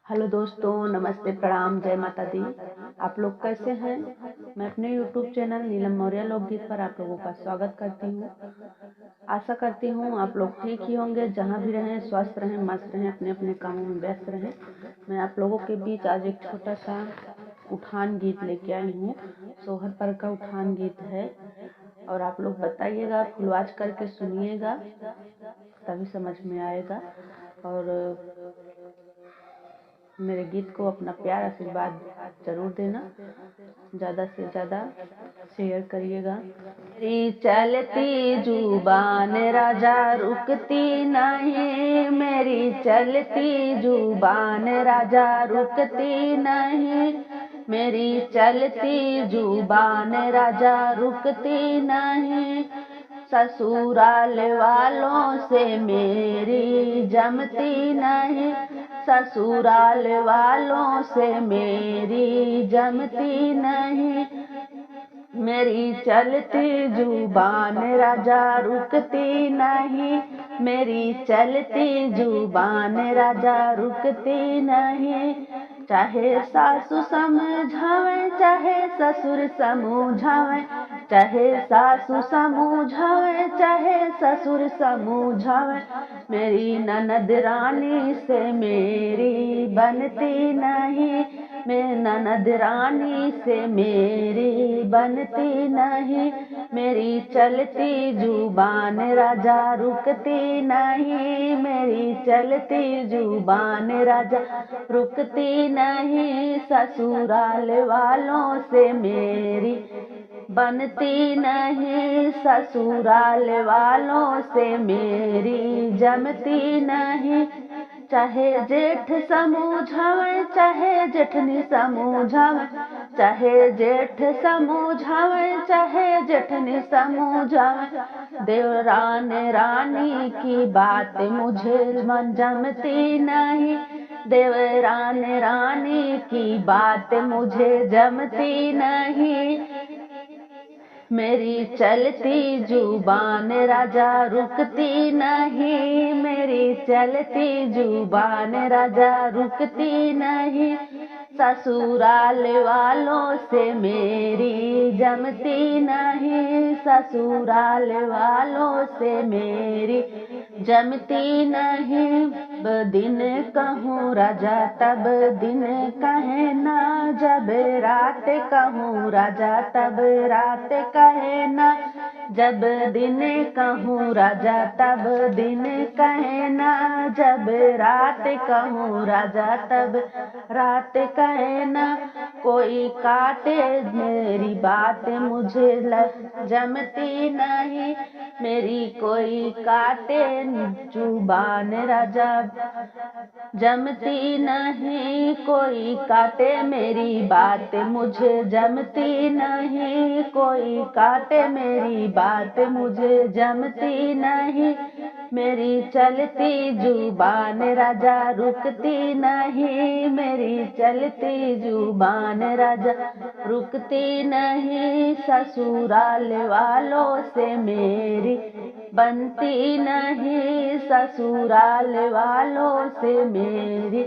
Hello दोस्तों, नमस्ते, प्रणाम, जय माता दी। आप लोग कैसे हैं? मैं अपने यूट्यूब चैनल नीलम मौर्य लोकगीत पर आप लोगों का स्वागत करती हूँ। आशा करती हूँ आप लोग ठीक ही होंगे, जहाँ भी रहें स्वस्थ रहें, मस्त रहें, अपने अपने कामों में व्यस्त रहें। मैं आप लोगों के बीच आज एक छोटा सा उठान गीत लेके आई हूँ। सोहर पर का उठान गीत है और आप लोग बताइएगा, फुलवाच करके सुनिएगा, तभी समझ में आएगा। और मेरे गीत को अपना प्यार आशीर्वाद जरूर देना, ज़्यादा से ज़्यादा शेयर करिएगा। मेरी चलती जुबान राजा रुकती नहीं, मेरी चलती जुबान राजा रुकती नहीं, मेरी चलती जुबान राजा रुकती नहीं। ससुराल वालों से मेरी जमती नहीं, ससुराल वालों से मेरी जमती नहीं। मेरी चलती जुबान राजा रुकती नहीं, मेरी चलती जुबान राजा रुकती नहीं। चाहे सासु समझावे, चाहे ससुर समझावे, चाहे सासु समझावे, चाहे ससुर समझावे, मेरी ननद रानी से मेरी बनती नहीं, मैं ननद रानी से मेरी बनती नहीं। मेरी चलती जुबान राजा रुकती नहीं, मेरी चलती जुबान राजा रुकती नहीं। ससुराल वालों से मेरी बनती नहीं, ससुराल वालों से मेरी जमती नहीं। चाहे जेठ समझावे, चाहे जेठनी समझावे, चाहे जेठ समझावे, चाहे जेठनी समझावे, देवरान रानी की बात मुझे जमती नहीं, देवरान रानी की बात मुझे जमती नहीं। मेरी चलती जुबान राजा रुकती नहीं, मेरी चलती जुबान राजा रुकती नहीं। ससुराल वालों से मेरी जमती नहीं, ससुराल वालों से मेरी जमती नहीं। दिन कहूँ राजा तब दिन कहे ना, जब रात कहूँ राजा तब रात कहे ना, जब दिन कहूँ राजा तब दिन कहे ना, जब रात कहूँ राजा तब रात कहे ना। कोई काटे मेरी बात मुझे जमती नहीं, मेरी कोई काटे जुबान राजा जमती नहीं, कोई काटे मेरी बात मुझे जमती नहीं, कोई काटे मेरी बात मुझे जमती नहीं। मेरी चलती जुबान राजा रुकती नहीं, मेरी चलती जुबान राजा रुकती नहीं। ससुराल वालों से मेरी बनती नहीं, ससुराल वालों से मेरी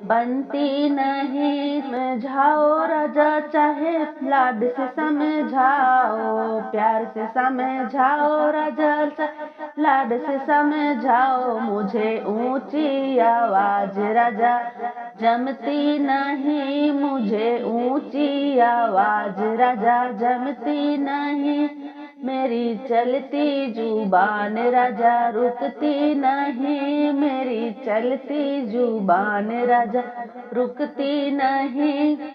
बनती नहीं। समझाओ राजा, चाहे लाड से समझाओ, प्यार से समझाओ राजा, लाड से समझाओ, मुझे ऊंची आवाज राजा जमती नहीं, मुझे ऊंची आवाज राजा जमती नहीं। मेरी चलती जुबान राजा रुकती नहीं, मेरी चलती जुबान राजा रुकती नहीं।